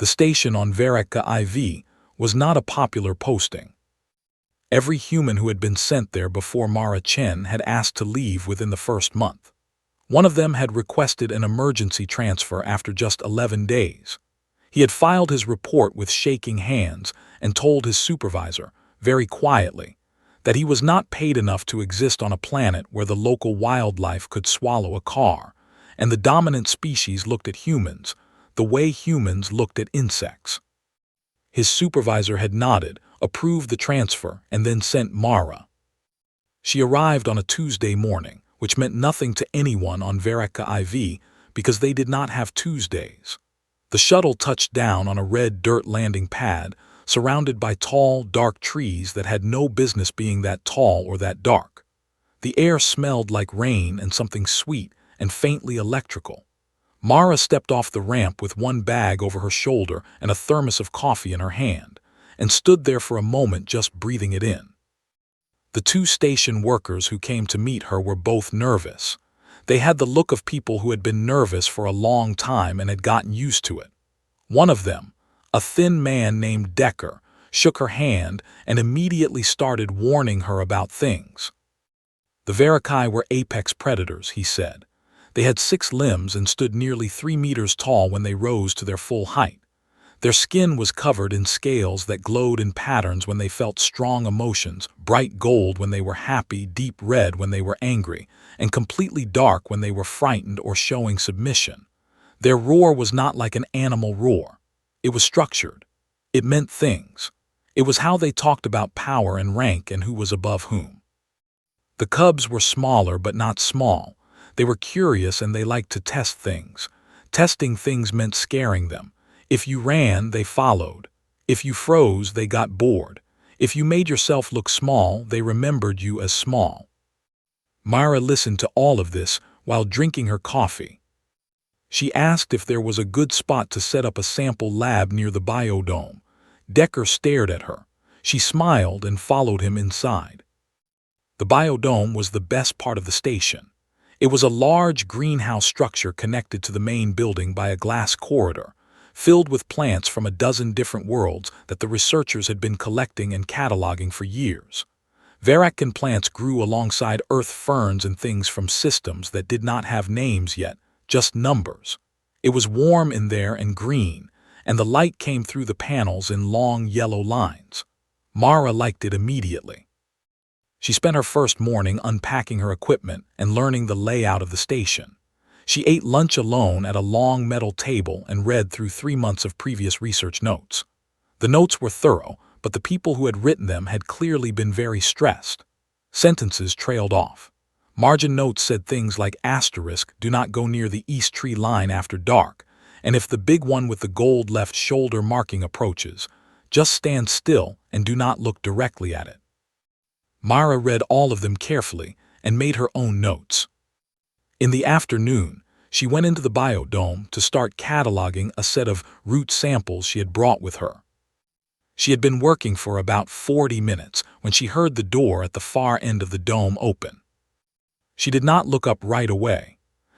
The station on Vereka IV was not a popular posting. Every human who had been sent there before Mara Chen had asked to leave within the first month. One of them had requested an emergency transfer after just 11 days. He had filed his report with shaking hands and told his supervisor, very quietly, that he was not paid enough to exist on a planet where the local wildlife could swallow a car, and the dominant species looked at humans the way humans looked at insects. His supervisor had nodded, approved the transfer, and then sent Mara. She arrived on a Tuesday morning, which meant nothing to anyone on Vereka IV because they did not have Tuesdays. The shuttle touched down on a red dirt landing pad, surrounded by tall, dark trees that had no business being that tall or that dark. The air smelled like rain and something sweet and faintly electrical. Mara stepped off the ramp with one bag over her shoulder and a thermos of coffee in her hand, and stood there for a moment just breathing it in. The two station workers who came to meet her were both nervous. They had the look of people who had been nervous for a long time and had gotten used to it. One of them, a thin man named Decker, shook her hand and immediately started warning her about things. The Vereki were apex predators, he said. They had 6 limbs and stood nearly 3 meters tall when they rose to their full height. Their skin was covered in scales that glowed in patterns when they felt strong emotions, bright gold when they were happy, deep red when they were angry, and completely dark when they were frightened or showing submission. Their roar was not like an animal roar. It was structured. It meant things. It was how they talked about power and rank and who was above whom. The cubs were smaller but not small. They were curious and they liked to test things. Testing things meant scaring them. If you ran, they followed. If you froze, they got bored. If you made yourself look small, they remembered you as small. Mara listened to all of this while drinking her coffee. She asked if there was a good spot to set up a sample lab near the biodome. Decker stared at her. She smiled and followed him inside. The biodome was the best part of the station. It was a large greenhouse structure connected to the main building by a glass corridor, filled with plants from a dozen different worlds that the researchers had been collecting and cataloging for years. Verakan plants grew alongside earth ferns and things from systems that did not have names yet, just numbers. It was warm in there and green, and the light came through the panels in long yellow lines. Mara liked it immediately. She spent her first morning unpacking her equipment and learning the layout of the station. She ate lunch alone at a long metal table and read through 3 months of previous research notes. The notes were thorough, but the people who had written them had clearly been very stressed. Sentences trailed off. Margin notes said things like asterisk, do not go near the east tree line after dark, and if the big one with the gold left shoulder marking approaches, just stand still and do not look directly at it. Mara read all of them carefully and made her own notes. In the afternoon, she went into the biodome to start cataloging a set of root samples she had brought with her. She had been working for about 40 minutes when she heard the door at the far end of the dome open. She did not look up right away.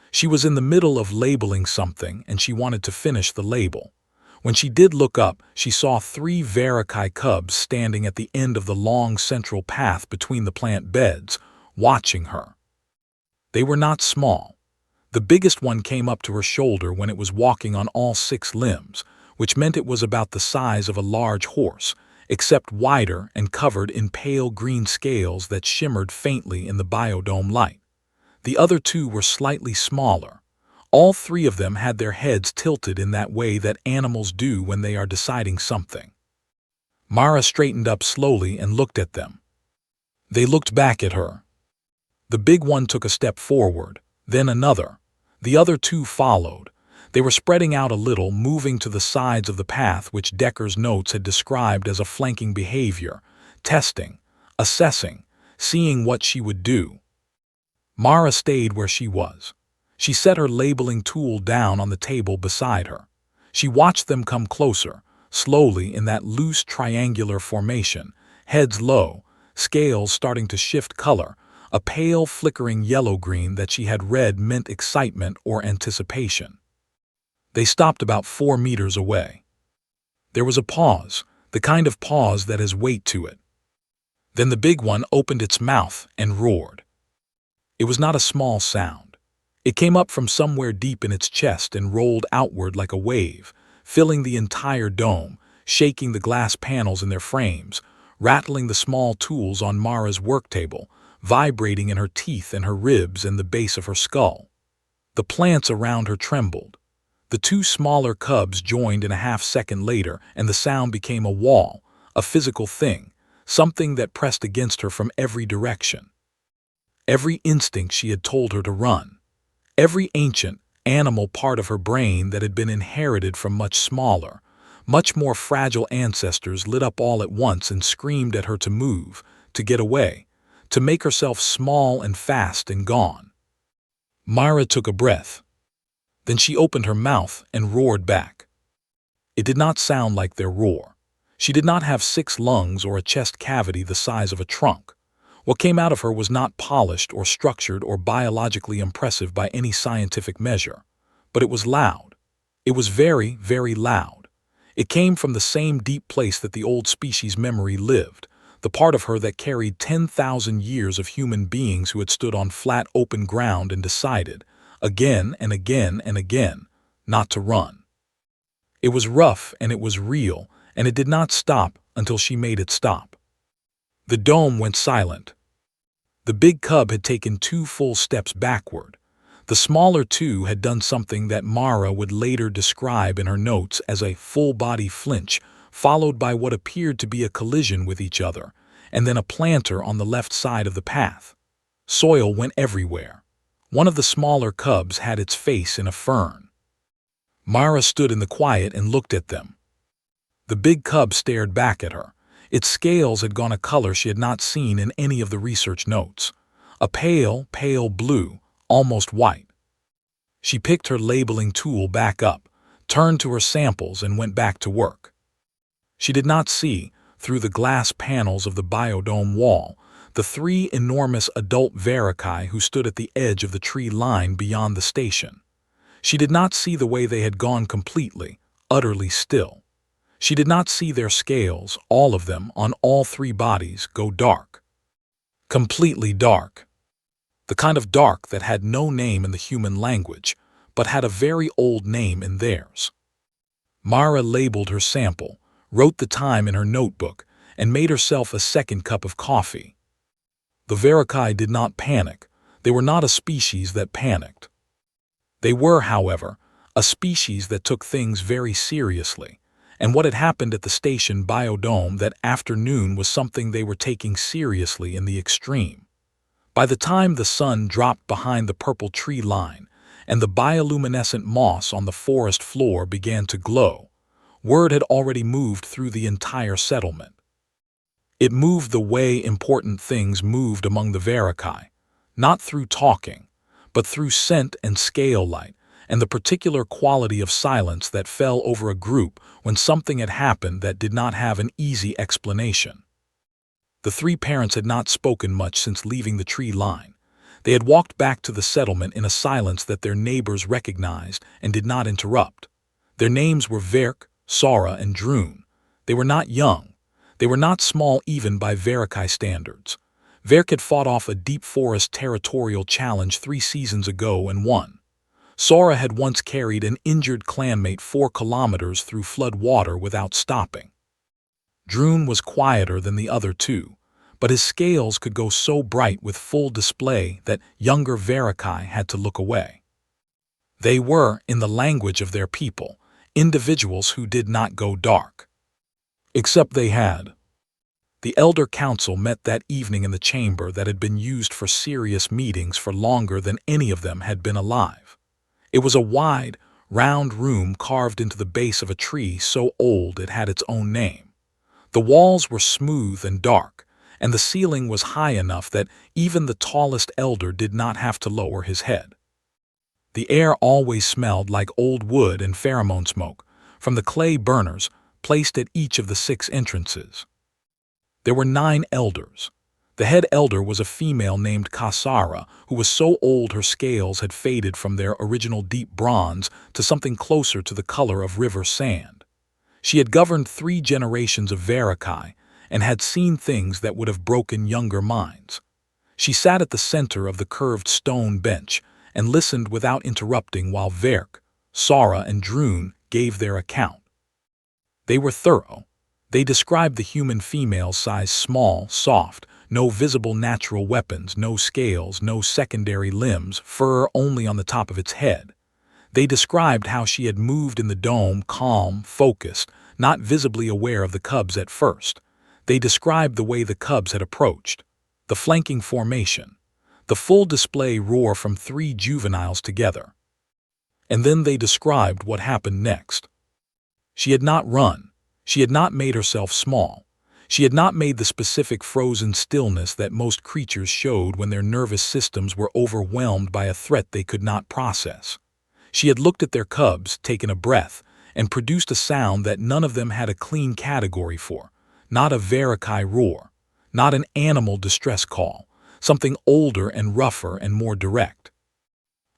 She was in the middle of labeling something and she wanted to finish the label. When she did look up, she saw 3 Vereki cubs standing at the end of the long central path between the plant beds, watching her. They were not small. The biggest one came up to her shoulder when it was walking on all 6 limbs, which meant it was about the size of a large horse, except wider and covered in pale green scales that shimmered faintly in the biodome light. The other 2 were slightly smaller. All 3 of them had their heads tilted in that way that animals do when they are deciding something. Mara straightened up slowly and looked at them. They looked back at her. The big one took a step forward, then another. The other 2 followed. They were spreading out a little, moving to the sides of the path which Decker's notes had described as a flanking behavior, testing, assessing, seeing what she would do. Mara stayed where she was. She set her labeling tool down on the table beside her. She watched them come closer, slowly in that loose triangular formation, heads low, scales starting to shift color, a pale flickering yellow-green that she had read meant excitement or anticipation. They stopped about 4 meters away. There was a pause, the kind of pause that has weight to it. Then the big one opened its mouth and roared. It was not a small sound. It came up from somewhere deep in its chest and rolled outward like a wave, filling the entire dome, shaking the glass panels in their frames, rattling the small tools on Mara's work table, vibrating in her teeth and her ribs and the base of her skull. The plants around her trembled. The two smaller cubs joined in a half-second later, and the sound became a wall, a physical thing, something that pressed against her from every direction. Every instinct she had told her to run. Every ancient, animal part of her brain that had been inherited from much smaller, much more fragile ancestors lit up all at once and screamed at her to move, to get away, to make herself small and fast and gone. Mara took a breath. Then she opened her mouth and roared back. It did not sound like their roar. She did not have 6 lungs or a chest cavity the size of a trunk. What came out of her was not polished or structured or biologically impressive by any scientific measure. But it was loud. It was very, very loud. It came from the same deep place that the old species memory lived, the part of her that carried 10,000 years of human beings who had stood on flat open ground and decided, again and again and again, not to run. It was rough and it was real, and it did not stop until she made it stop. The dome went silent. The big cub had taken 2 full steps backward. The smaller 2 had done something that Mara would later describe in her notes as a full-body flinch, followed by what appeared to be a collision with each other, and then a planter on the left side of the path. Soil went everywhere. One of the smaller cubs had its face in a fern. Mara stood in the quiet and looked at them. The big cub stared back at her. Its scales had gone a color she had not seen in any of the research notes. A pale, pale blue, almost white. She picked her labeling tool back up, turned to her samples and went back to work. She did not see, through the glass panels of the biodome wall, the 3 enormous adult Veraci who stood at the edge of the tree line beyond the station. She did not see the way they had gone completely, utterly still. She did not see their scales, all of them, on all 3 bodies, go dark. Completely dark. The kind of dark that had no name in the human language, but had a very old name in theirs. Mara labeled her sample, wrote the time in her notebook, and made herself a second cup of coffee. The Veraci did not panic. They were not a species that panicked. They were, however, a species that took things very seriously, and what had happened at the station biodome that afternoon was something they were taking seriously in the extreme. By the time the sun dropped behind the purple tree line and the bioluminescent moss on the forest floor began to glow, word had already moved through the entire settlement. It moved the way important things moved among the Veraci, not through talking, but through scent and scale light, and the particular quality of silence that fell over a group when something had happened that did not have an easy explanation. The 3 parents had not spoken much since leaving the tree line. They had walked back to the settlement in a silence that their neighbors recognized and did not interrupt. Their names were Verk, Sara, and Droon. They were not young. They were not small even by Veraci standards. Verk had fought off a deep forest territorial challenge 3 seasons ago and won. Sora had once carried an injured clanmate 4 kilometers through flood water without stopping. Droon was quieter than the other 2, but his scales could go so bright with full display that younger Veraci had to look away. They were, in the language of their people, individuals who did not go dark. Except they had. The Elder Council met that evening in the chamber that had been used for serious meetings for longer than any of them had been alive. It was a wide, round room carved into the base of a tree so old it had its own name. The walls were smooth and dark, and the ceiling was high enough that even the tallest elder did not have to lower his head. The air always smelled like old wood and pheromone smoke from the clay burners placed at each of the 6 entrances. There were 9 elders. The head elder was a female named Kasara, who was so old her scales had faded from their original deep bronze to something closer to the color of river sand. She had governed 3 generations of Verakai and had seen things that would have broken younger minds. She sat at the center of the curved stone bench and listened without interrupting while Verk, Sara, and Droon gave their account. They were thorough. They described the human female size small, soft, no visible natural weapons, no scales, no secondary limbs, fur only on the top of its head. They described how she had moved in the dome, calm, focused, not visibly aware of the cubs at first. They described the way the cubs had approached, the flanking formation, the full display roar from 3 juveniles together. And then they described what happened next. She had not run. She had not made herself small. She had not made the specific frozen stillness that most creatures showed when their nervous systems were overwhelmed by a threat they could not process. She had looked at their cubs, taken a breath, and produced a sound that none of them had a clean category for. Not a Verakai roar, not an animal distress call, something older and rougher and more direct.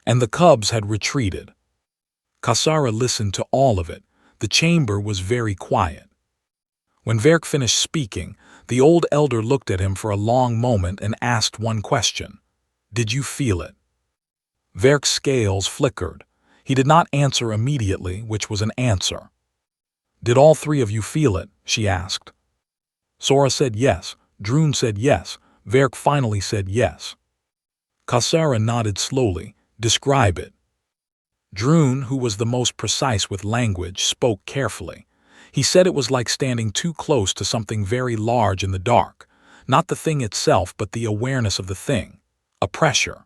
And the cubs had retreated. Kasara listened to all of it. The chamber was very quiet. When Verk finished speaking, the old elder looked at him for a long moment and asked one question. "Did you feel it?" Verk's scales flickered. He did not answer immediately, which was an answer. "Did all 3 of you feel it?" she asked. Sora said yes. Droon said yes. Verk finally said yes. Kasara nodded slowly. "Describe it." Droon, who was the most precise with language, spoke carefully. He said it was like standing too close to something very large in the dark. Not the thing itself, but the awareness of the thing. A pressure.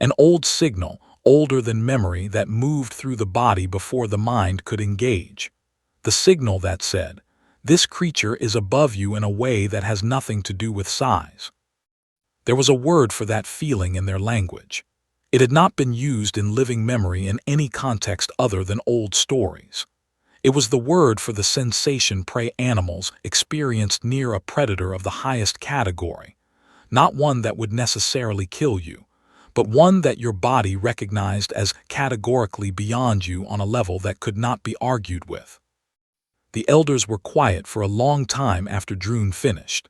An old signal, older than memory, that moved through the body before the mind could engage. The signal that said, "This creature is above you in a way that has nothing to do with size." There was a word for that feeling in their language. It had not been used in living memory in any context other than old stories. It was the word for the sensation prey animals experienced near a predator of the highest category, not one that would necessarily kill you, but one that your body recognized as categorically beyond you on a level that could not be argued with. The elders were quiet for a long time after Droon finished.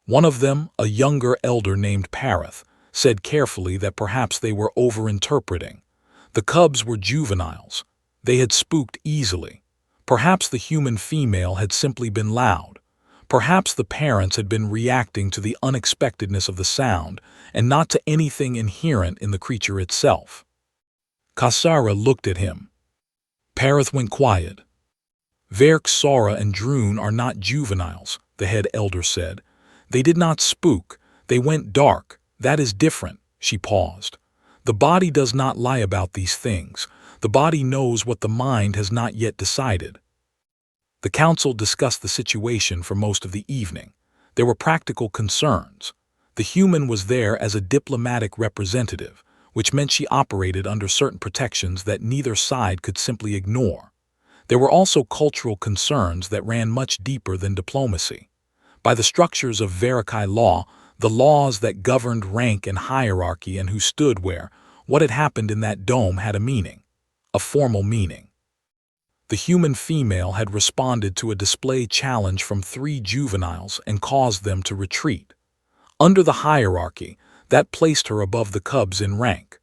One of them, a younger elder named Parath, said carefully that perhaps they were overinterpreting. The cubs were juveniles. They had spooked easily. Perhaps the human female had simply been loud. Perhaps the parents had been reacting to the unexpectedness of the sound and not to anything inherent in the creature itself. Kasara looked at him. Parath went quiet. "Verk, Sora, and Droon are not juveniles," the head elder said. "They did not spook. They went dark. That is different." She paused. "The body does not lie about these things. The body knows what the mind has not yet decided." The council discussed the situation for most of the evening. There were practical concerns. The human was there as a diplomatic representative, which meant she operated under certain protections that neither side could simply ignore. There were also cultural concerns that ran much deeper than diplomacy. By the structures of Verakai law, the laws that governed rank and hierarchy and who stood where, what had happened in that dome had a meaning, a formal meaning. The human female had responded to a display challenge from 3 juveniles and caused them to retreat. Under the hierarchy, that placed her above the cubs in rank,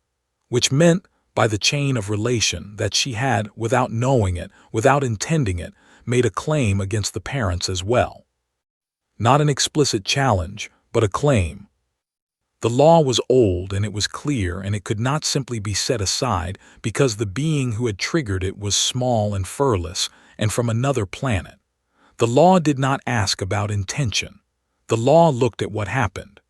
which meant, by the chain of relation, that she had, without knowing it, without intending it, made a claim against the parents as well. Not an explicit challenge, but a claim. The law was old and it was clear, and it could not simply be set aside because the being who had triggered it was small and furless and from another planet. The law did not ask about intention. The law looked at what happened.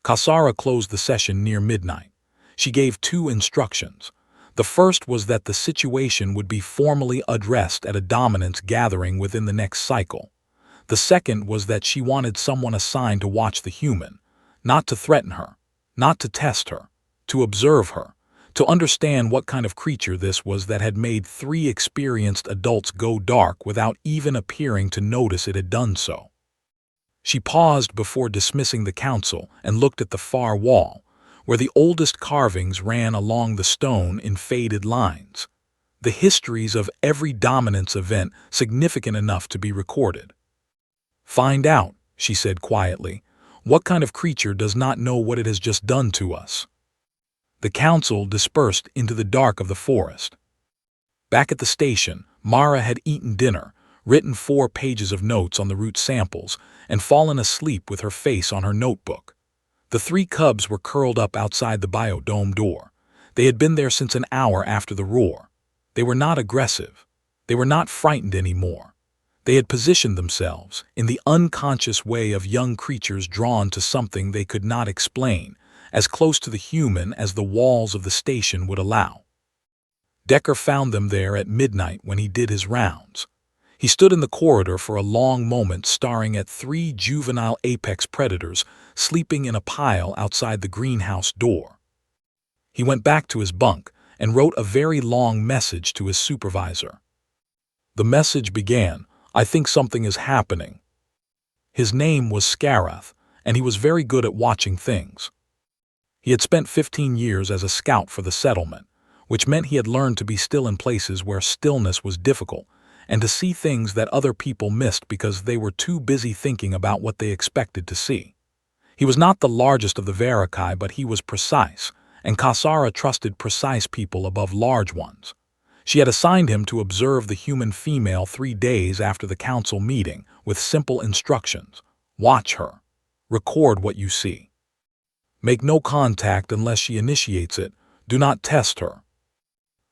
Kasara closed the session near midnight. She gave 2 instructions. The first was that the situation would be formally addressed at a dominance gathering within the next cycle. The second was that she wanted someone assigned to watch the human, not to threaten her, not to test her, to observe her, to understand what kind of creature this was that had made 3 experienced adults go dark without even appearing to notice it had done so. She paused before dismissing the council and looked at the far wall, where the oldest carvings ran along the stone in faded lines. the histories of every dominance event significant enough to be recorded. "Find out," she said quietly, "what kind of creature does not know what it has just done to us." The council dispersed into the dark of the forest. Back at the station, Mara had eaten dinner, written 4 pages of notes on the root samples, and fallen asleep with her face on her notebook. The 3 cubs were curled up outside the biodome door. They had been there since an hour after the roar. They were not aggressive. They were not frightened anymore. They had positioned themselves, in the unconscious way of young creatures drawn to something they could not explain, as close to the human as the walls of the station would allow. Decker found them there at midnight when he did his rounds. He stood in the corridor for a long moment staring at 3 juvenile apex predators sleeping in a pile outside the greenhouse door. He went back to his bunk and wrote a very long message to his supervisor. The message began, "I think something is happening." His name was Scarath, and he was very good at watching things. He had spent 15 years as a scout for the settlement, which meant he had learned to be still in places where stillness was difficult, and to see things that other people missed because they were too busy thinking about what they expected to see. He was not the largest of the Verakai, but he was precise, and Kasara trusted precise people above large ones. She had assigned him to observe the human female 3 days after the council meeting, with simple instructions. Watch her. Record what you see. Make no contact unless she initiates it. Do not test her.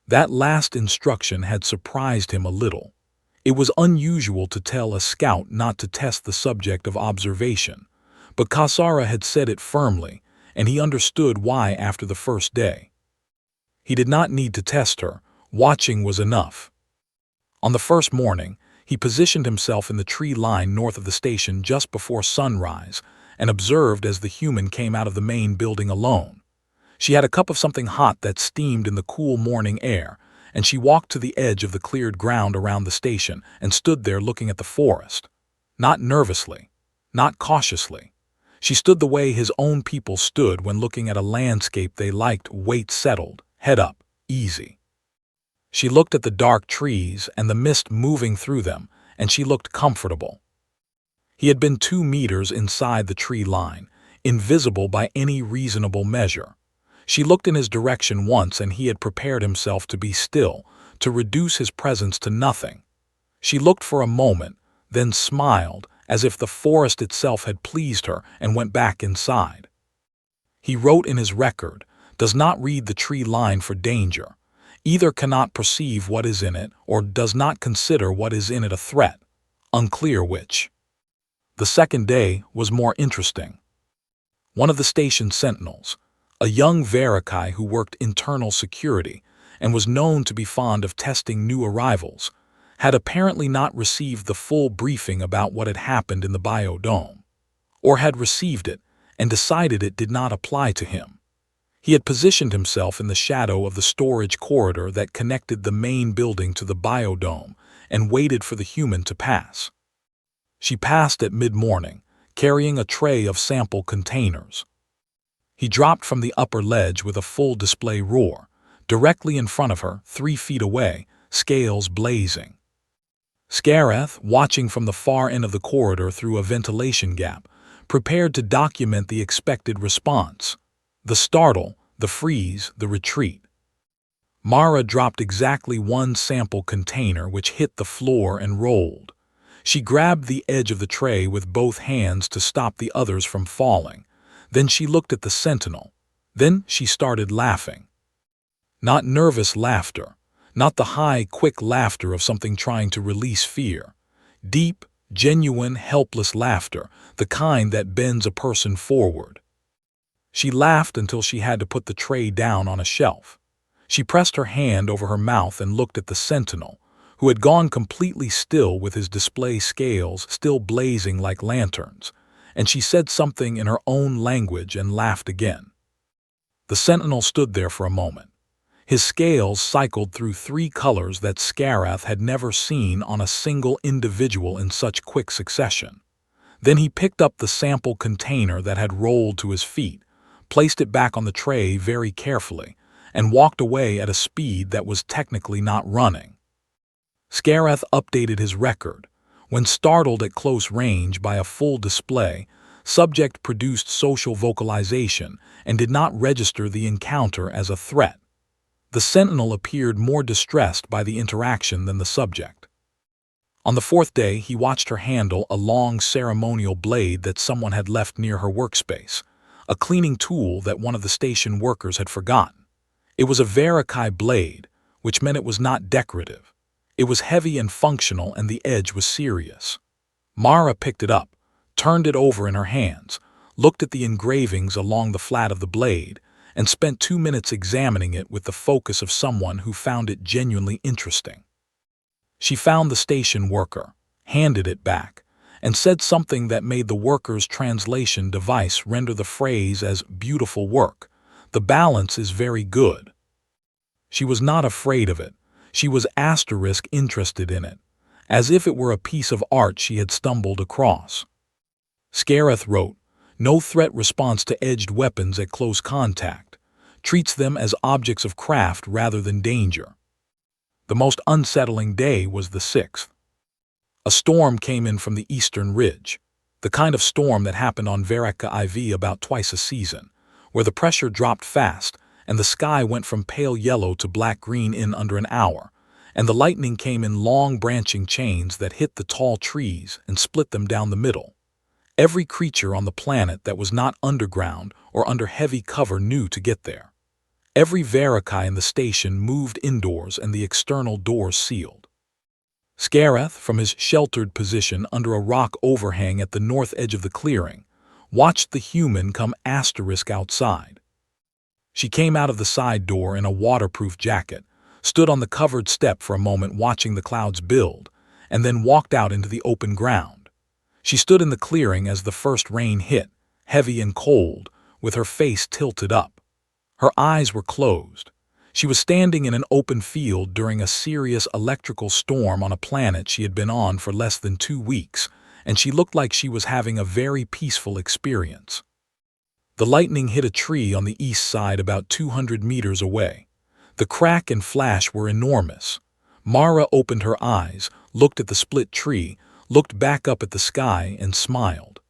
That last instruction had surprised him a little. It was unusual to tell a scout not to test the subject of observation, but Kasara had said it firmly, and he understood why after the first day. He did not need to test her. Watching was enough. On the first morning, he positioned himself in the tree line north of the station just before sunrise and observed as the human came out of the main building alone. She had a cup of something hot that steamed in the cool morning air, and she walked to the edge of the cleared ground around the station and stood there looking at the forest. Not nervously, not cautiously. She stood the way his own people stood when looking at a landscape they liked, weight settled, head up, easy. She looked at the dark trees and the mist moving through them, and she looked comfortable. He had been 2 meters inside the tree line, invisible by any reasonable measure. She looked in his direction once and he had prepared himself to be still, to reduce his presence to nothing. She looked for a moment, then smiled, as if the forest itself had pleased her, and went back inside. He wrote in his record, "Does not read the tree line for danger. Either cannot perceive what is in it or does not consider what is in it a threat. Unclear which." The second day was more interesting. One of the station sentinels, a young Verakai who worked internal security and was known to be fond of testing new arrivals, had apparently not received the full briefing about what had happened in the biodome, or had received it and decided it did not apply to him. He had positioned himself in the shadow of the storage corridor that connected the main building to the biodome and waited for the human to pass. She passed at mid-morning, carrying a tray of sample containers. He dropped from the upper ledge with a full display roar, directly in front of her, 3 feet away, scales blazing. Scarath, watching from the far end of the corridor through a ventilation gap, prepared to document the expected response. The startle, the freeze, the retreat. Mara dropped exactly 1 sample container which hit the floor and rolled. She grabbed the edge of the tray with both hands to stop the others from falling. Then she looked at the sentinel. Then she started laughing. Not nervous laughter, not the high, quick laughter of something trying to release fear. Deep, genuine, helpless laughter, the kind that bends a person forward. She laughed until she had to put the tray down on a shelf. She pressed her hand over her mouth and looked at the sentinel, who had gone completely still with his display scales still blazing like lanterns, and she said something in her own language and laughed again. The sentinel stood there for a moment. His scales cycled through 3 colors that Scarath had never seen on a single individual in such quick succession. Then he picked up the sample container that had rolled to his feet, placed it back on the tray very carefully, and walked away at a speed that was technically not running. Scareth updated his record. When startled at close range by a full display, subject produced social vocalization and did not register the encounter as a threat. The sentinel appeared more distressed by the interaction than the subject. On the fourth day, he watched her handle a long ceremonial blade that someone had left near her workspace, a cleaning tool that one of the station workers had forgotten. It was a Verakai blade, which meant it was not decorative. It was heavy and functional, and the edge was serious. Mara picked it up, turned it over in her hands, looked at the engravings along the flat of the blade, and spent 2 minutes examining it with the focus of someone who found it genuinely interesting. She found the station worker, handed it back, and said something that made the worker's translation device render the phrase as "beautiful work. The balance is very good." She was not afraid of it. She was interested in it, as if it were a piece of art she had stumbled across. Scareth wrote, "No threat response to edged weapons at close contact. Treats them as objects of craft rather than danger." The most unsettling day was the 6th. A storm came in from the eastern ridge, the kind of storm that happened on Veraka IV about twice a season, where the pressure dropped fast and the sky went from pale yellow to black-green in under an hour, and the lightning came in long branching chains that hit the tall trees and split them down the middle. Every creature on the planet that was not underground or under heavy cover knew to get there. Every Verakai in the station moved indoors and the external doors sealed. Scareth, from his sheltered position under a rock overhang at the north edge of the clearing, watched the human come outside. She came out of the side door in a waterproof jacket, stood on the covered step for a moment watching the clouds build, and then walked out into the open ground. She stood in the clearing as the first rain hit, heavy and cold, with her face tilted up. Her eyes were closed. She was standing in an open field during a serious electrical storm on a planet she had been on for less than 2 weeks, and she looked like she was having a very peaceful experience. The lightning hit a tree on the east side about 200 meters away. The crack and flash were enormous. Mara opened her eyes, looked at the split tree, looked back up at the sky, and smiled.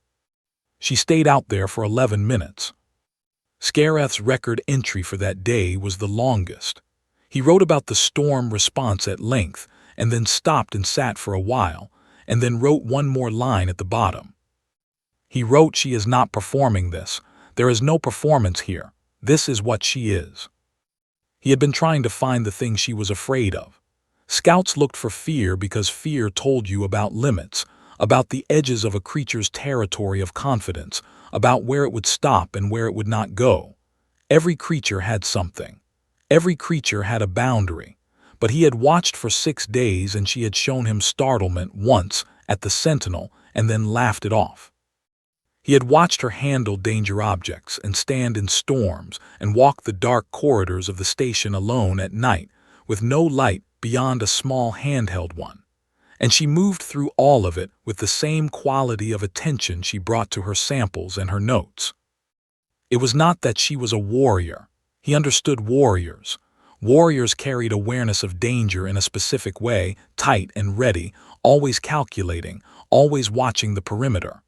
She stayed out there for 11 minutes. Scareth's record entry for that day was the longest. He wrote about the storm response at length, and then stopped and sat for a while, and then wrote one more line at the bottom. He wrote, "She is not performing this. There is no performance here. This is what she is." He had been trying to find the thing she was afraid of. Scouts looked for fear because fear told you about limits, about the edges of a creature's territory of confidence, about where it would stop and where it would not go. Every creature had something. Every creature had a boundary. But he had watched for 6 days and she had shown him startlement once at the Sentinel and then laughed it off. He had watched her handle danger objects and stand in storms and walk the dark corridors of the station alone at night with no light beyond a small handheld one. And she moved through all of it with the same quality of attention she brought to her samples and her notes. It was not that she was a warrior. He understood warriors. Warriors carried awareness of danger in a specific way, tight and ready, always calculating, always watching the perimeter.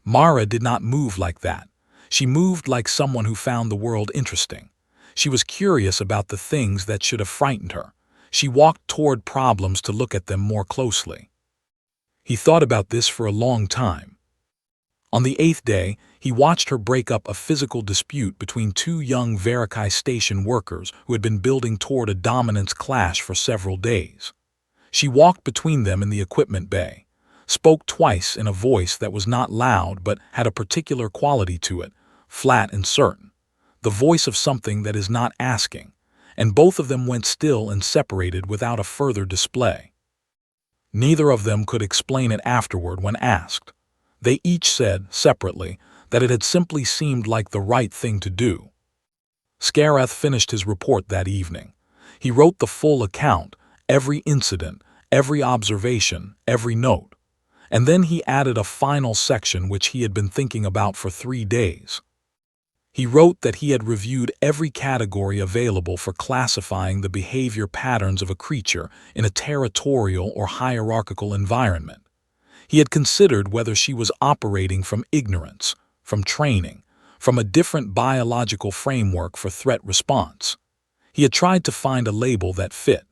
Mara did not move like that. She moved like someone who found the world interesting. She was curious about the things that should have frightened her. She walked toward problems to look at them more closely. He thought about this for a long time. On the 8th day, he watched her break up a physical dispute between 2 young Verakai station workers who had been building toward a dominance clash for several days. She walked between them in the equipment bay, spoke twice in a voice that was not loud but had a particular quality to it, flat and certain, the voice of something that is not asking, and both of them went still and separated without a further display. Neither of them could explain it afterward when asked. They each said, separately, that it had simply seemed like the right thing to do. Scareth finished his report that evening. He wrote the full account, every incident, every observation, every note. And then he added a final section which he had been thinking about for 3 days. He wrote that he had reviewed every category available for classifying the behavior patterns of a creature in a territorial or hierarchical environment. He had considered whether she was operating from ignorance, from training, from a different biological framework for threat response. He had tried to find a label that fit.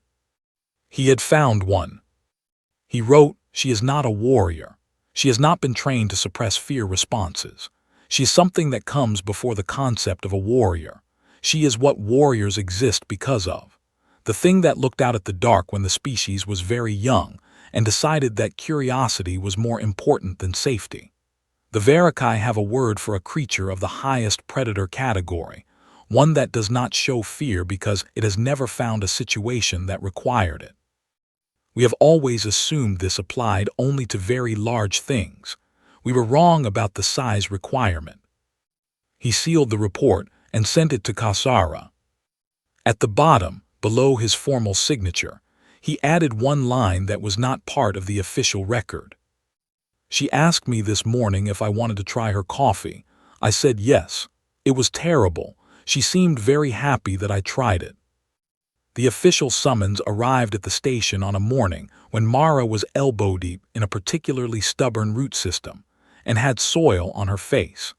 He had found one. He wrote, "She is not a warrior. She has not been trained to suppress fear responses. She is something that comes before the concept of a warrior. She is what warriors exist because of. The thing that looked out at the dark when the species was very young and decided that curiosity was more important than safety. The Verakai have a word for a creature of the highest predator category, one that does not show fear because it has never found a situation that required it. We have always assumed this applied only to very large things. We were wrong about the size requirement." He sealed the report and sent it to Kasara. At the bottom, below his formal signature, he added one line that was not part of the official record. "She asked me this morning if I wanted to try her coffee. I said yes. It was terrible. She seemed very happy that I tried it." The official summons arrived at the station on a morning when Mara was elbow-deep in a particularly stubborn root system and had soil on her face.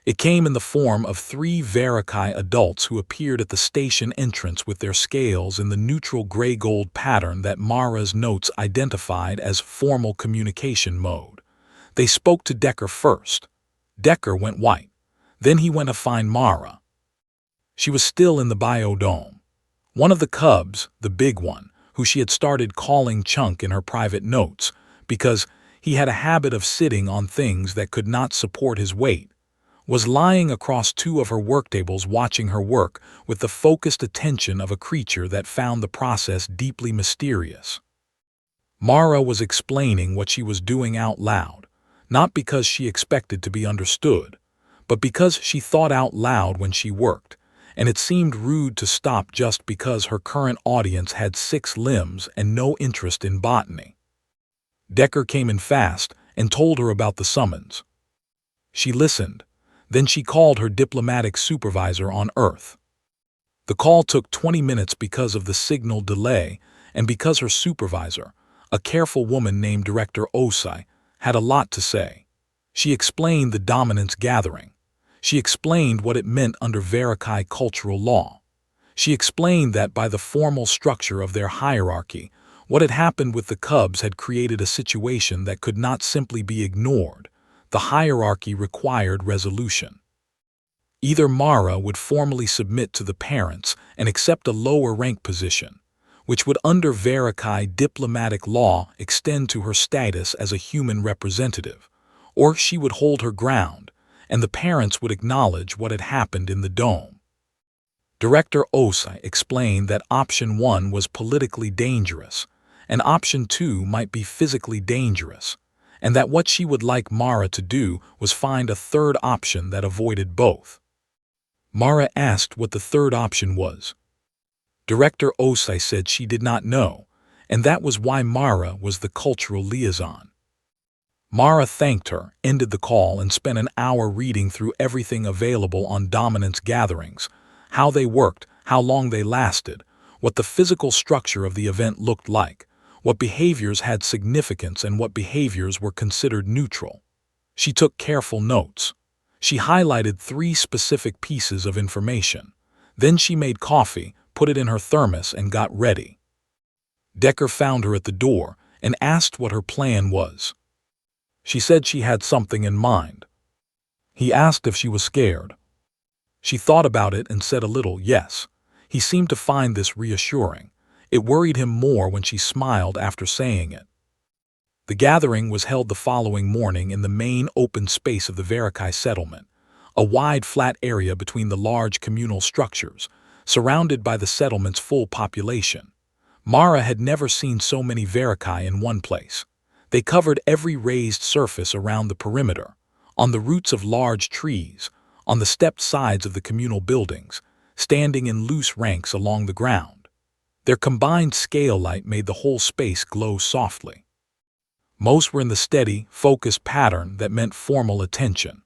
It came in the form of 3 Verakai adults who appeared at the station entrance with their scales in the neutral gray-gold pattern that Mara's notes identified as formal communication mode. They spoke to Decker first. Decker went white. Then he went to find Mara. She was still in the biodome. One of the cubs, the big one, who she had started calling Chunk in her private notes, because he had a habit of sitting on things that could not support his weight, was lying across 2 of her work tables watching her work with the focused attention of a creature that found the process deeply mysterious. Mara was explaining what she was doing out loud, not because she expected to be understood, but because she thought out loud when she worked, and it seemed rude to stop just because her current audience had 6 limbs and no interest in botany. Decker came in fast and told her about the summons. She listened. Then she called her diplomatic supervisor on Earth. The call took 20 minutes because of the signal delay and because her supervisor, a careful woman named Director Osai, had a lot to say. She explained the dominance gathering. She explained what it meant under Verakai cultural law. She explained that by the formal structure of their hierarchy, what had happened with the cubs had created a situation that could not simply be ignored. The hierarchy required resolution. Either Mara would formally submit to the parents and accept a lower rank position, which would under Verakai diplomatic law extend to her status as a human representative, or she would hold her ground, and the parents would acknowledge what had happened in the dome. Director Osai explained that option 1 was politically dangerous, and option 2 might be physically dangerous, and that what she would like Mara to do was find a third option that avoided both. Mara asked what the third option was. Director Osai said she did not know, and that was why Mara was the cultural liaison. Mara thanked her, ended the call, and spent an hour reading through everything available on dominance gatherings, how they worked, how long they lasted, what the physical structure of the event looked like, what behaviors had significance and what behaviors were considered neutral. She took careful notes. She highlighted 3 specific pieces of information. Then she made coffee, put it in her thermos, and got ready. Decker found her at the door and asked what her plan was. She said she had something in mind. He asked if she was scared. She thought about it and said a little yes. He seemed to find this reassuring. It worried him more when she smiled after saying it. The gathering was held the following morning in the main open space of the Verakai settlement, a wide flat area between the large communal structures, surrounded by the settlement's full population. Mara had never seen so many Verakai in one place. They covered every raised surface around the perimeter, on the roots of large trees, on the stepped sides of the communal buildings, standing in loose ranks along the ground. Their combined scale light made the whole space glow softly. Most were in the steady, focused pattern that meant formal attention.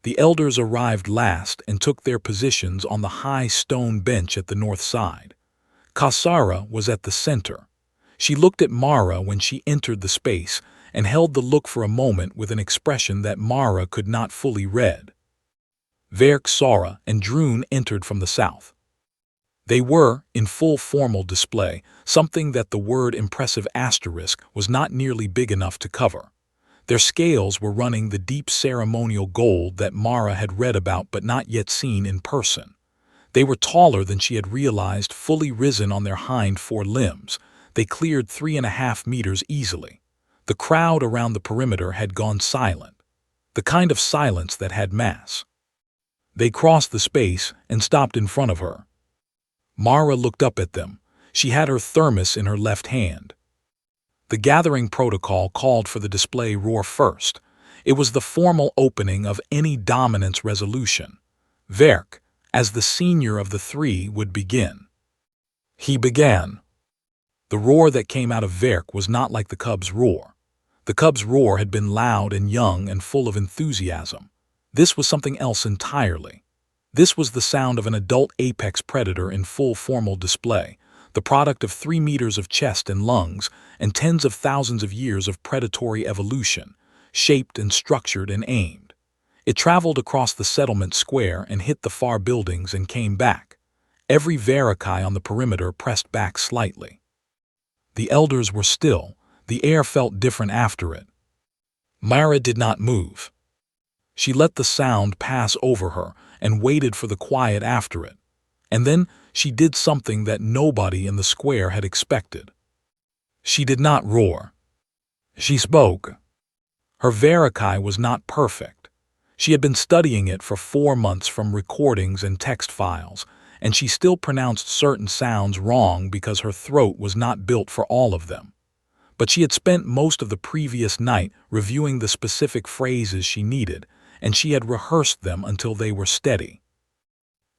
The elders arrived last and took their positions on the high stone bench at the north side. Kasara was at the center. She looked at Mara when she entered the space and held the look for a moment with an expression that Mara could not fully read. Verk, Sara, and Droon entered from the south. They were, in full formal display, something that the word impressive asterisk was not nearly big enough to cover. Their scales were running the deep ceremonial gold that Mara had read about but not yet seen in person. They were taller than she had realized, fully risen on their hind four limbs. They cleared 3.5 meters easily. The crowd around the perimeter had gone silent, the kind of silence that had mass. They crossed the space and stopped in front of her. Mara looked up at them. She had her thermos in her left hand. The gathering protocol called for the display roar first. It was the formal opening of any dominance resolution. Verk, as the senior of the three, would begin. He began. The roar that came out of Verk was not like the cub's roar. The cub's roar had been loud and young and full of enthusiasm. This was something else entirely. This was the sound of an adult apex predator in full formal display, the product of 3 meters of chest and lungs and tens of thousands of years of predatory evolution, shaped and structured and aimed. It traveled across the settlement square and hit the far buildings and came back. Every Verakai on the perimeter pressed back slightly. The elders were still. The air felt different after it. Mara did not move. She let the sound pass over her and waited for the quiet after it. And then she did something that nobody in the square had expected. She did not roar. She spoke. Her Verakai was not perfect. She had been studying it for 4 months from recordings and text files, and she still pronounced certain sounds wrong because her throat was not built for all of them. But she had spent most of the previous night reviewing the specific phrases she needed, and she had rehearsed them until they were steady.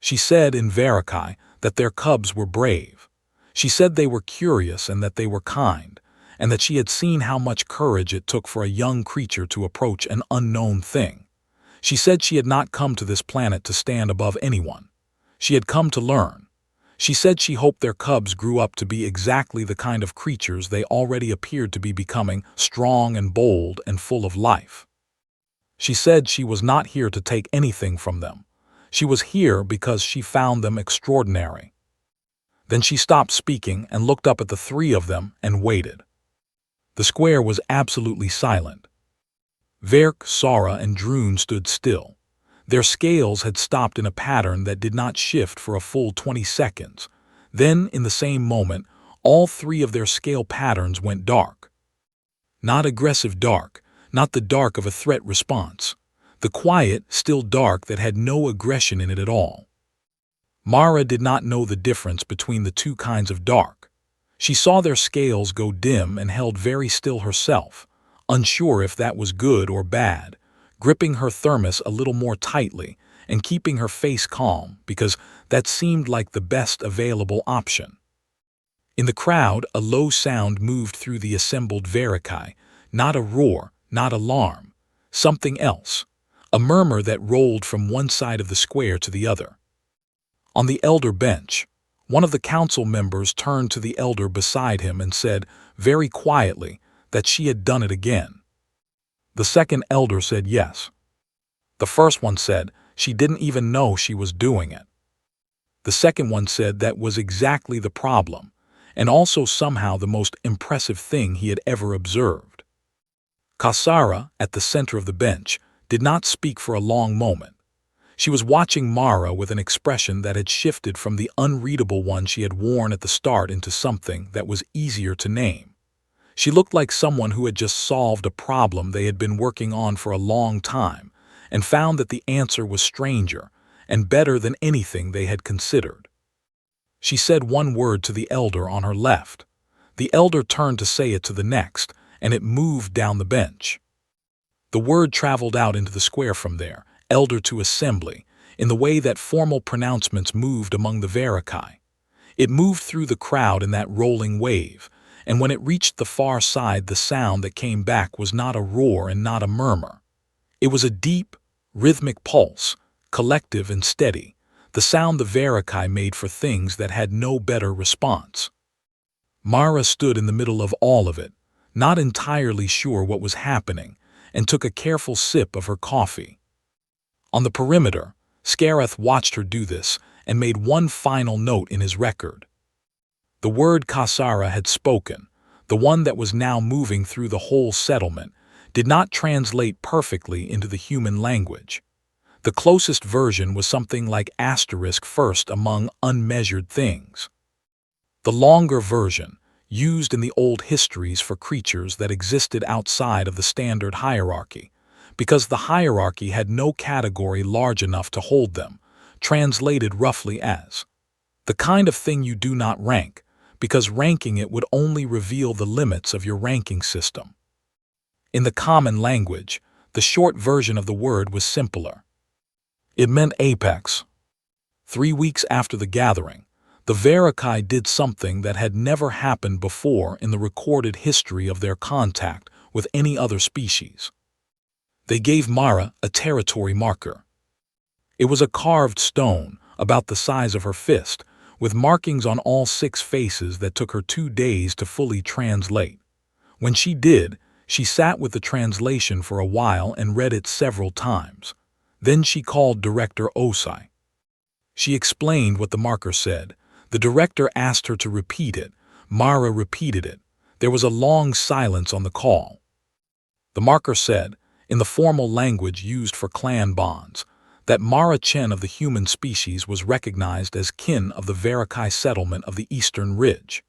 She said in Verakai that their cubs were brave. She said they were curious and that they were kind, and that she had seen how much courage it took for a young creature to approach an unknown thing. She said she had not come to this planet to stand above anyone. She had come to learn. She said she hoped their cubs grew up to be exactly the kind of creatures they already appeared to be becoming, strong and bold and full of life. She said she was not here to take anything from them. She was here because she found them extraordinary. Then she stopped speaking and looked up at the three of them and waited. The square was absolutely silent. Verk, Sara, and Droon stood still. Their scales had stopped in a pattern that did not shift for a full 20 seconds. Then, in the same moment, all 3 of their scale patterns went dark. Not aggressive dark, not the dark of a threat response. The quiet, still dark that had no aggression in it at all. Mara did not know the difference between the 2 kinds of dark. She saw their scales go dim and held very still herself, unsure if that was good or bad, gripping her thermos a little more tightly and keeping her face calm because that seemed like the best available option. In the crowd, a low sound moved through the assembled Verakai, not a roar, not alarm, something else, a murmur that rolled from one side of the square to the other. On the elder bench, one of the council members turned to the elder beside him and said, very quietly, that she had done it again. The second elder said yes. The first one said she didn't even know she was doing it. The second one said that was exactly the problem, and also somehow the most impressive thing he had ever observed. Kasara, at the center of the bench, did not speak for a long moment. She was watching Mara with an expression that had shifted from the unreadable one she had worn at the start into something that was easier to name. She looked like someone who had just solved a problem they had been working on for a long time and found that the answer was stranger and better than anything they had considered. She said one word to the elder on her left. The elder turned to say it to the next, and it moved down the bench. The word traveled out into the square from there, elder to assembly, in the way that formal pronouncements moved among the Verakai. It moved through the crowd in that rolling wave, and when it reached the far side, the sound that came back was not a roar and not a murmur. It was a deep, Rhythmic pulse, collective and steady, the sound the Verakai made for things that had no better response. Mara stood in the middle of all of it, not entirely sure what was happening, and took a careful sip of her coffee. On the perimeter, Scareth watched her do this and made one final note in his record. The word Kasara had spoken, the one that was now moving through the whole settlement, did not translate perfectly into the human language. The closest version was something like asterisk first among unmeasured things. The longer version, used in the old histories for creatures that existed outside of the standard hierarchy, because the hierarchy had no category large enough to hold them, translated roughly as the kind of thing you do not rank, because ranking it would only reveal the limits of your ranking system. In the common language, the short version of the word was simpler. It meant apex. 3 weeks after the gathering, the Verakai did something that had never happened before in the recorded history of their contact with any other species. They gave Mara a territory marker. It was a carved stone, about the size of her fist, with markings on all 6 faces that took her 2 days to fully translate. When she did, she sat with the translation for a while and read it several times. Then she called Director Osai. She explained what the marker said. The director asked her to repeat it. Mara repeated it. There was a long silence on the call. The marker said, in the formal language used for clan bonds, that Mara Chen of the human species was recognized as kin of the Verakai settlement of the Eastern Ridge.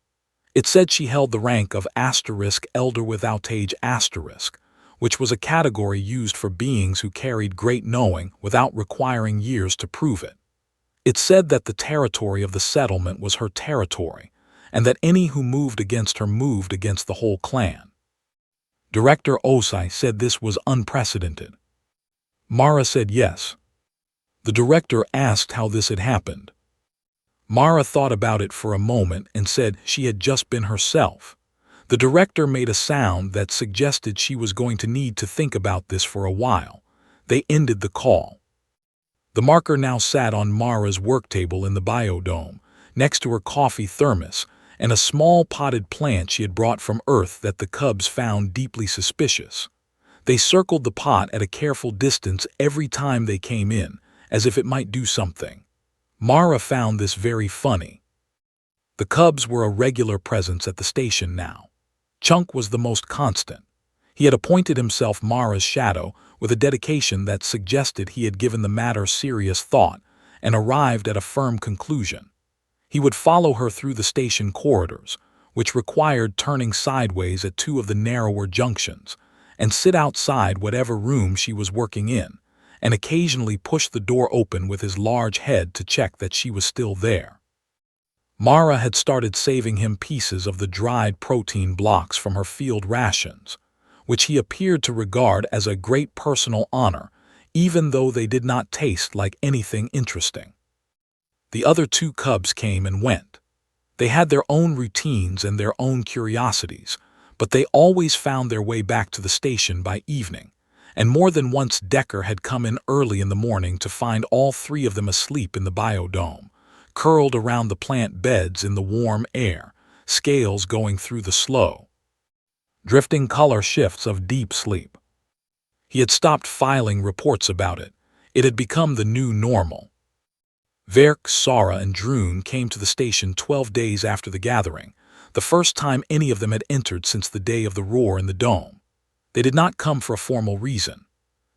It said she held the rank of asterisk elder without age asterisk, which was a category used for beings who carried great knowing without requiring years to prove it. It said that the territory of the settlement was her territory, and that any who moved against her moved against the whole clan. Director Osai said this was unprecedented. Mara said yes. The director asked how this had happened. Mara thought about it for a moment and said she had just been herself. The director made a sound that suggested she was going to need to think about this for a while. They ended the call. The marker now sat on Mara's work table in the biodome, next to her coffee thermos and a small potted plant she had brought from Earth that the cubs found deeply suspicious. They circled the pot at a careful distance every time they came in, as if it might do something. Mara found this very funny. The cubs were a regular presence at the station now. Chunk was the most constant. He had appointed himself Mara's shadow with a dedication that suggested he had given the matter serious thought and arrived at a firm conclusion. He would follow her through the station corridors, which required turning sideways at 2 of the narrower junctions, and sit outside whatever room she was working in, and occasionally push the door open with his large head to check that she was still there. Mara had started saving him pieces of the dried protein blocks from her field rations, which he appeared to regard as a great personal honor, even though they did not taste like anything interesting. The other 2 cubs came and went. They had their own routines and their own curiosities, but they always found their way back to the station by evening, and more than once Decker had come in early in the morning to find all 3 of them asleep in the biodome, curled around the plant beds in the warm air, scales going through the slow, drifting color shifts of deep sleep. He had stopped filing reports about it. It had become the new normal. Verk, Sara, and Droon came to the station 12 days after the gathering, the first time any of them had entered since the day of the roar in the dome. They did not come for a formal reason.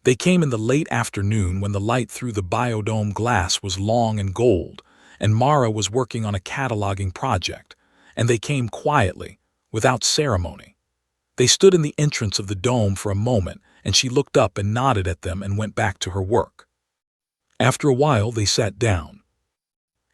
They came in the late afternoon when the light through the biodome glass was long and gold, and Mara was working on a cataloging project, and they came quietly, without ceremony. They stood in the entrance of the dome for a moment, and she looked up and nodded at them and went back to her work. After a while, they sat down.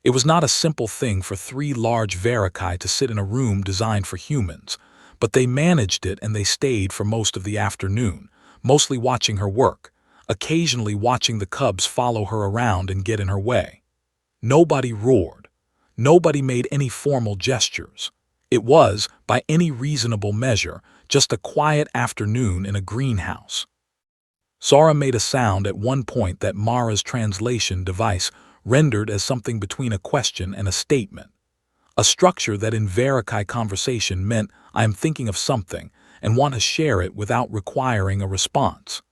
It was not a simple thing for 3 large Verakai to sit in a room designed for humans, but they managed it and they stayed for most of the afternoon, mostly watching her work, occasionally watching the cubs follow her around and get in her way. Nobody roared. Nobody made any formal gestures. It was, by any reasonable measure, just a quiet afternoon in a greenhouse. Sora made a sound at one point that Mara's translation device rendered as something between a question and a statement. A structure that in Verikai conversation meant I am thinking of something and want to share it without requiring a response.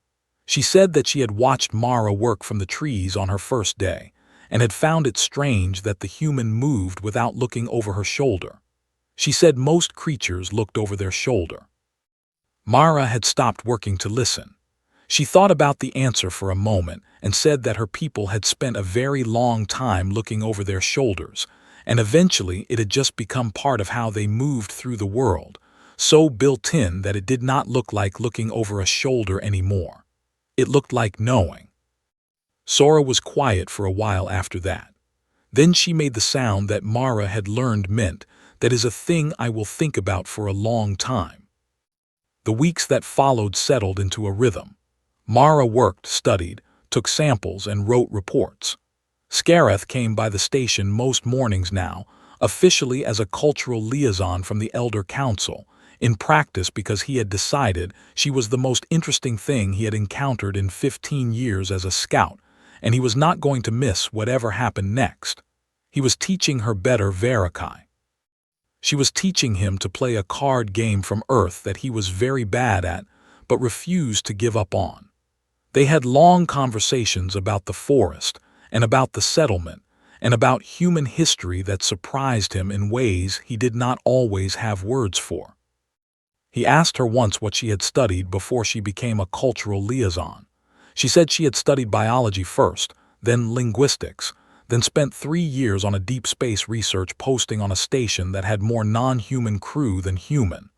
She said that she had watched Mara work from the trees on her first day and had found it strange that the human moved without looking over her shoulder. She said most creatures looked over their shoulder. Mara had stopped working to listen. She thought about the answer for a moment and said that her people had spent a very long time looking over their shoulders, and eventually it had just become part of how they moved through the world, so built in that it did not look like looking over a shoulder anymore. It looked like knowing. Sora was quiet for a while after that. Then she made the sound that Mara had learned meant, that is a thing I will think about for a long time. The weeks that followed settled into a rhythm. Mara worked, studied, took samples, and wrote reports. Scareth came by the station most mornings now, officially as a cultural liaison from the Elder Council, in practice because he had decided she was the most interesting thing he had encountered in 15 years as a scout, and he was not going to miss whatever happened next. He was teaching her better Verikai. She was teaching him to play a card game from Earth that he was very bad at, but refused to give up on. They had long conversations about the forest, and about the settlement, and about human history that surprised him in ways he did not always have words for. He asked her once what she had studied before she became a cultural liaison. She said she had studied biology first, then linguistics, then spent 3 years on a deep space research posting on a station that had more non-human crew than human.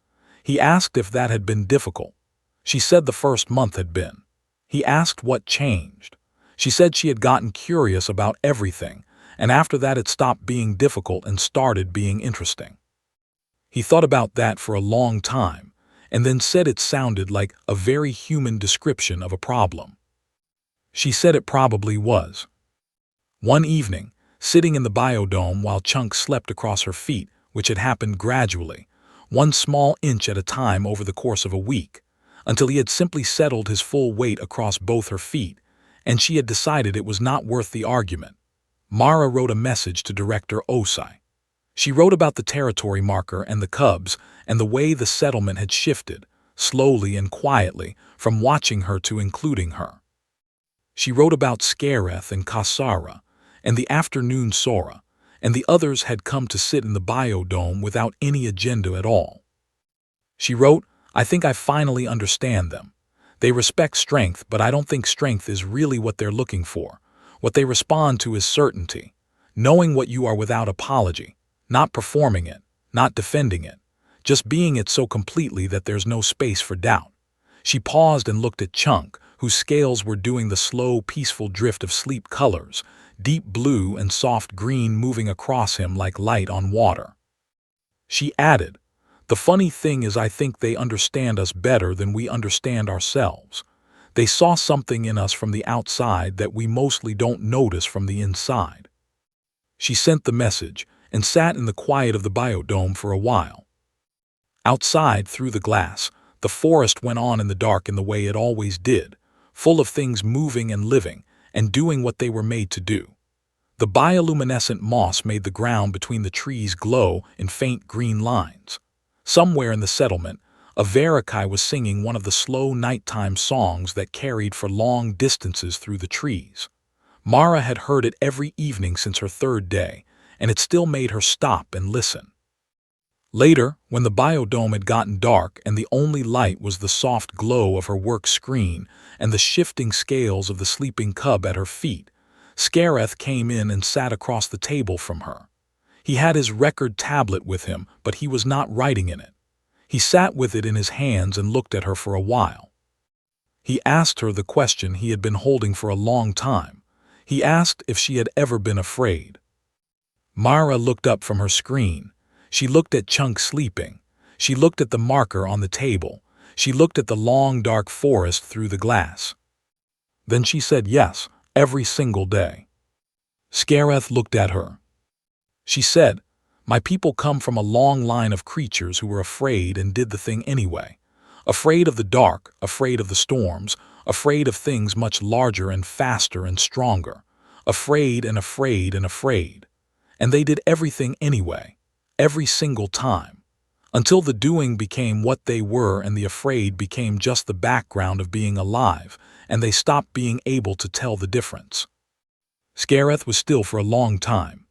He asked if that had been difficult. She said the first month had been. He asked what changed. She said she had gotten curious about everything, and after that it stopped being difficult and started being interesting. He thought about that for a long time, and then said it sounded like a very human description of a problem. She said it probably was. One evening, sitting in the biodome while Chunk slept across her feet, which had happened gradually, 1 small inch at a time over the course of a week, until he had simply settled his full weight across both her feet, and she had decided it was not worth the argument. Mara wrote a message to Director Osai. She wrote about the territory marker and the cubs and the way the settlement had shifted, slowly and quietly, from watching her to including her. She wrote about Scareth and Kasara, and the afternoon Sora, and the others had come to sit in the biodome without any agenda at all. She wrote, I think I finally understand them. They respect strength, but I don't think strength is really what they're looking for. What they respond to is certainty, knowing what you are without apology, not performing it, not defending it, just being it so completely that there's no space for doubt. She paused and looked at Chunk, whose scales were doing the slow, peaceful drift of sleep colors, deep blue and soft green moving across him like light on water. She added, the funny thing is I think they understand us better than we understand ourselves. They saw something in us from the outside that we mostly don't notice from the inside. She sent the message and sat in the quiet of the biodome for a while. Outside, through the glass, the forest went on in the dark in the way it always did, full of things moving and living and doing what they were made to do. The bioluminescent moss made the ground between the trees glow in faint green lines. Somewhere in the settlement, a Verikai was singing one of the slow nighttime songs that carried for long distances through the trees. Mara had heard it every evening since her 3rd day, and it still made her stop and listen. Later, when the biodome had gotten dark and the only light was the soft glow of her work screen and the shifting scales of the sleeping cub at her feet, Scareth came in and sat across the table from her. He had his record tablet with him, but he was not writing in it. He sat with it in his hands and looked at her for a while. He asked her the question he had been holding for a long time. He asked if she had ever been afraid. Mara looked up from her screen. She looked at Chunk sleeping. She looked at the marker on the table. She looked at the long dark forest through the glass. Then she said yes, every single day. Scareth looked at her. She said, my people come from a long line of creatures who were afraid and did the thing anyway. Afraid of the dark, afraid of the storms, afraid of things much larger and faster and stronger. Afraid and afraid and afraid. And they did everything anyway, every single time, until the doing became what they were and the afraid became just the background of being alive, and they stopped being able to tell the difference. Scareth was still for a long time.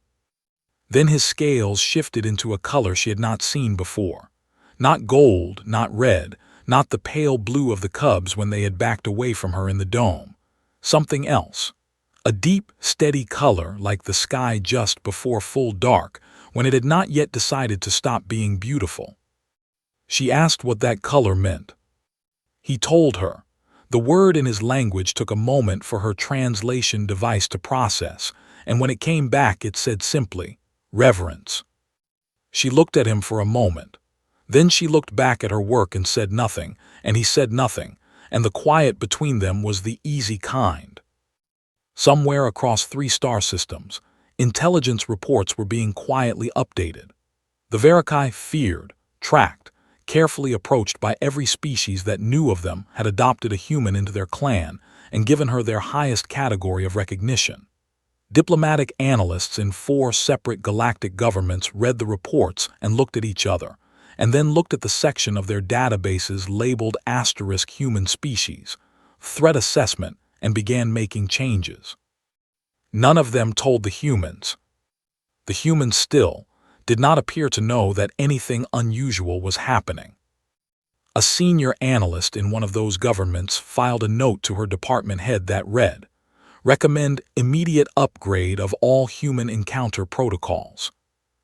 Then his scales shifted into a color she had not seen before. Not gold, not red, not the pale blue of the cubs when they had backed away from her in the dome. Something else. A deep, steady color like the sky just before full dark, when it had not yet decided to stop being beautiful. She asked what that color meant. He told her. The word in his language took a moment for her translation device to process, and when it came back it said simply, reverence. She looked at him for a moment. Then she looked back at her work and said nothing, and he said nothing, and the quiet between them was the easy kind. Somewhere across 3 star systems, intelligence reports were being quietly updated. The Verikai, feared, tracked, carefully approached by every species that knew of them, had adopted a human into their clan and given her their highest category of recognition. Diplomatic analysts in 4 separate galactic governments read the reports and looked at each other, and then looked at the section of their databases labeled * human species, threat assessment, and began making changes. None of them told the humans. The humans still did not appear to know that anything unusual was happening. A senior analyst in one of those governments filed a note to her department head that read, "Recommend immediate upgrade of all human encounter protocols.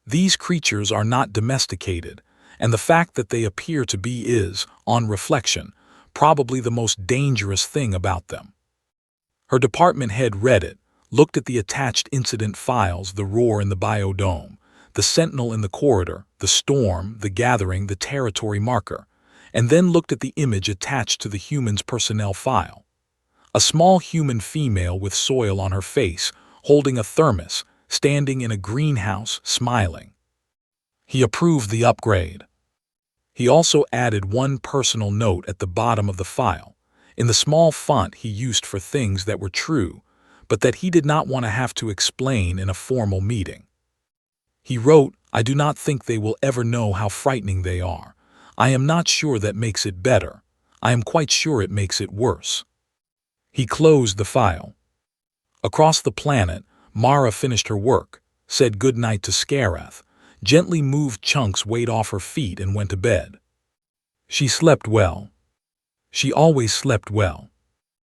These creatures are not domesticated, and the fact that they appear to be is, on reflection, probably the most dangerous thing about them." Her department head read it, looked at the attached incident files, the roar in the biodome, the sentinel in the corridor, the storm, the gathering, the territory marker, and then looked at the image attached to the human's personnel file. A small human female with soil on her face, holding a thermos, standing in a greenhouse, smiling. He approved the upgrade. He also added one personal note at the bottom of the file, in the small font he used for things that were true, but that he did not want to have to explain in a formal meeting. He wrote, "I do not think they will ever know how frightening they are. I am not sure that makes it better. I am quite sure it makes it worse." He closed the file. Across the planet, Mara finished her work, said goodnight to Scareth, gently moved chunks weight off her feet and went to bed. She slept well. She always slept well.